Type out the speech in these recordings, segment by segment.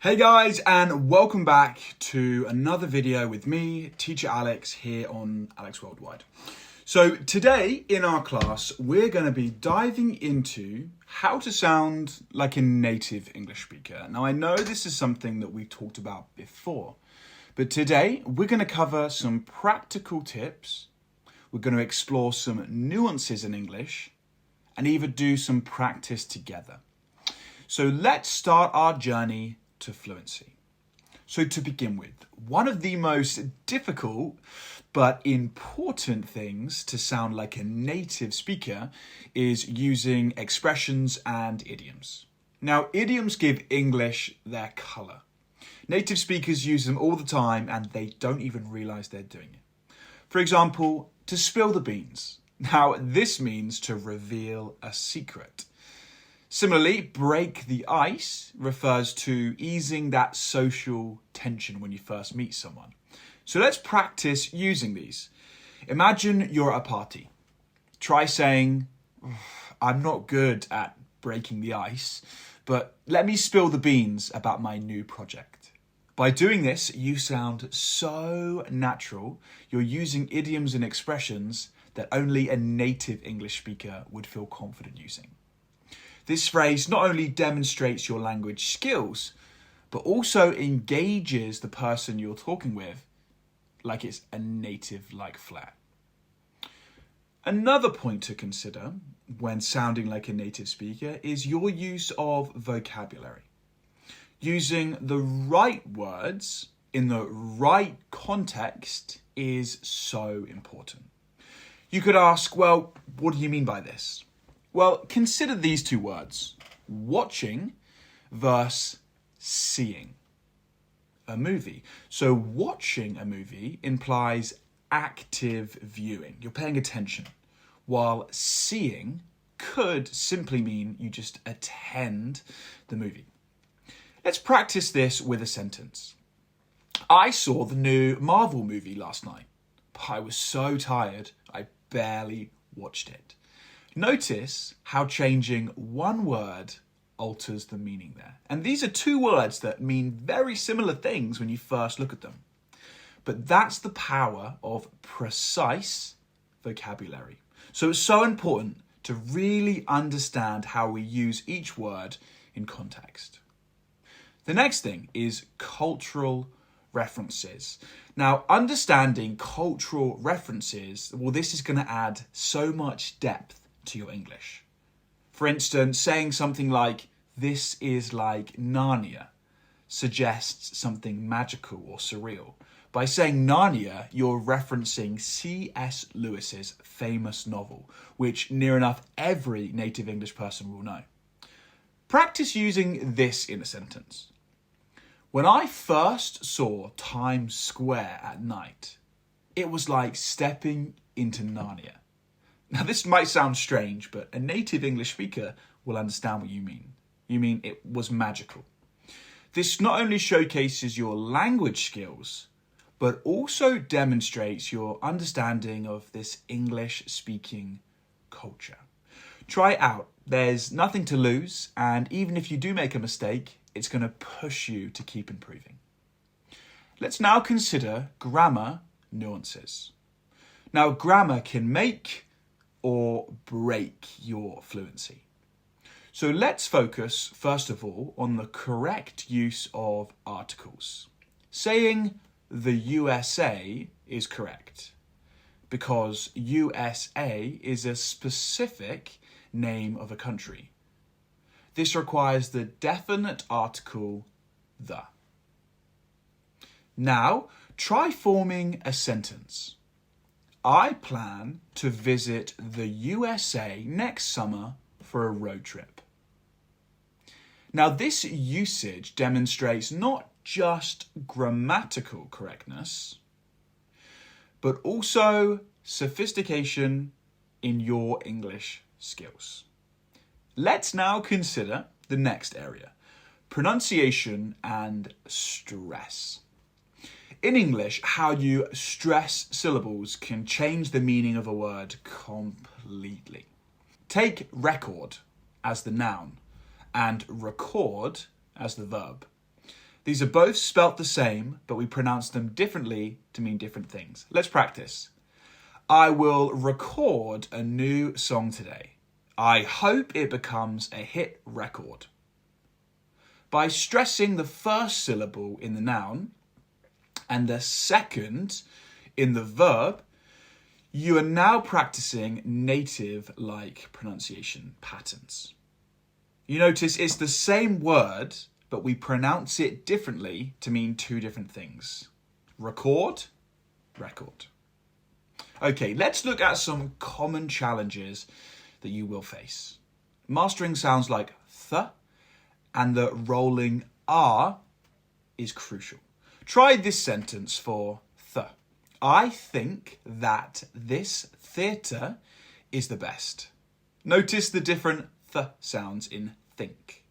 Hey guys, and welcome back to another video with me, Teacher Alex, here on Alex Worldwide. So today in our class, we're going to be diving into how to sound like a native English speaker. Now I know this is something that we've talked about before, but today we're going to cover some practical tips. We're going to explore some nuances in English and even do some practice together. So let's start our journey to fluency. So to begin with, one of the most difficult but important things to sound like a native speaker is using expressions and idioms. Now, idioms give English their colour. Native speakers use them all the time and they don't even realise they're doing it. For example, to spill the beans. Now, this means to reveal a secret. Similarly, break the ice refers to easing that social tension when you first meet someone. So let's practice using these. Imagine you're at a party. Try saying, I'm not good at breaking the ice, but let me spill the beans about my new project. By doing this, you sound so natural. You're using idioms and expressions that only a native English speaker would feel confident using. This phrase not only demonstrates your language skills, but also engages the person you're talking with like it's a native-like flair. Another point to consider when sounding like a native speaker is your use of vocabulary. Using the right words in the right context is so important. You could ask, well, what do you mean by this? Well, consider these two words, watching versus seeing a movie. So watching a movie implies active viewing. You're paying attention, while seeing could simply mean you just attend the movie. Let's practice this with a sentence. I saw the new Marvel movie last night, but I was so tired I barely watched it. Notice how changing one word alters the meaning there. And these are two words that mean very similar things when you first look at them. But that's the power of precise vocabulary. So it's so important to really understand how we use each word in context. The next thing is cultural references. Now, understanding cultural references, well, this is going to add so much depth to your English. For instance, saying something like, this is like Narnia, suggests something magical or surreal. By saying Narnia, you're referencing C.S. Lewis's famous novel, which near enough every native English person will know. Practice using this in a sentence. When I first saw Times Square at night, it was like stepping into Narnia. Now, this might sound strange, but a native English speaker will understand what you mean. You mean it was magical. This not only showcases your language skills, but also demonstrates your understanding of this English-speaking culture. Try it out. There's nothing to lose, and even if you do make a mistake, it's going to push you to keep improving. Let's now consider grammar nuances. Now, grammar can make or break your fluency. So let's focus, first of all, on the correct use of articles. Saying the USA is correct because USA is a specific name of a country. This requires the definite article the. Now, try forming a sentence. I plan to visit the USA next summer for a road trip. Now, this usage demonstrates not just grammatical correctness, but also sophistication in your English skills. Let's now consider the next area, pronunciation and stress. In English, how you stress syllables can change the meaning of a word completely. Take record as the noun and record as the verb. These are both spelt the same, but we pronounce them differently to mean different things. Let's practice. I will record a new song today. I hope it becomes a hit record. By stressing the first syllable in the noun and the second in the verb, you are now practicing native-like pronunciation patterns. You notice it's the same word, but we pronounce it differently to mean two different things. Record, record. Okay, let's look at some common challenges that you will face. Mastering sounds like th, and the rolling R is crucial. Try this sentence for th. I think that this theatre is the best. Notice the different th sounds in think,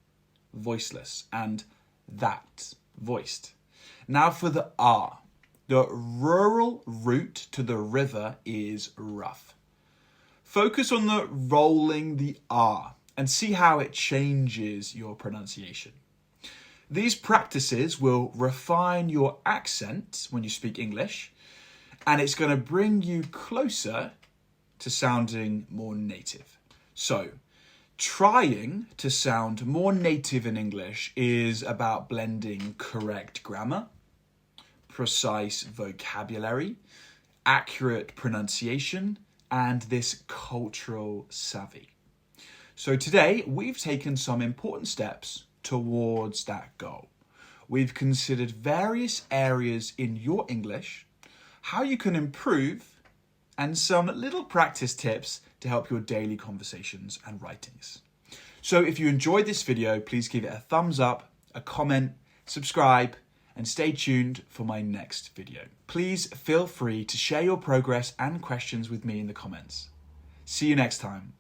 voiceless, and that, voiced. Now for the R. The rural route to the river is rough. Focus on the rolling the R and see how it changes your pronunciation. These practices will refine your accent when you speak English, and it's going to bring you closer to sounding more native. So, trying to sound more native in English is about blending correct grammar, precise vocabulary, accurate pronunciation, and this cultural savvy. So today, we've taken some important steps towards that goal. We've considered various areas in your English, how you can improve, and some little practice tips to help your daily conversations and writings. So if you enjoyed this video, please give it a thumbs up, a comment, subscribe, and stay tuned for my next video. Please feel free to share your progress and questions with me in the comments. See you next time.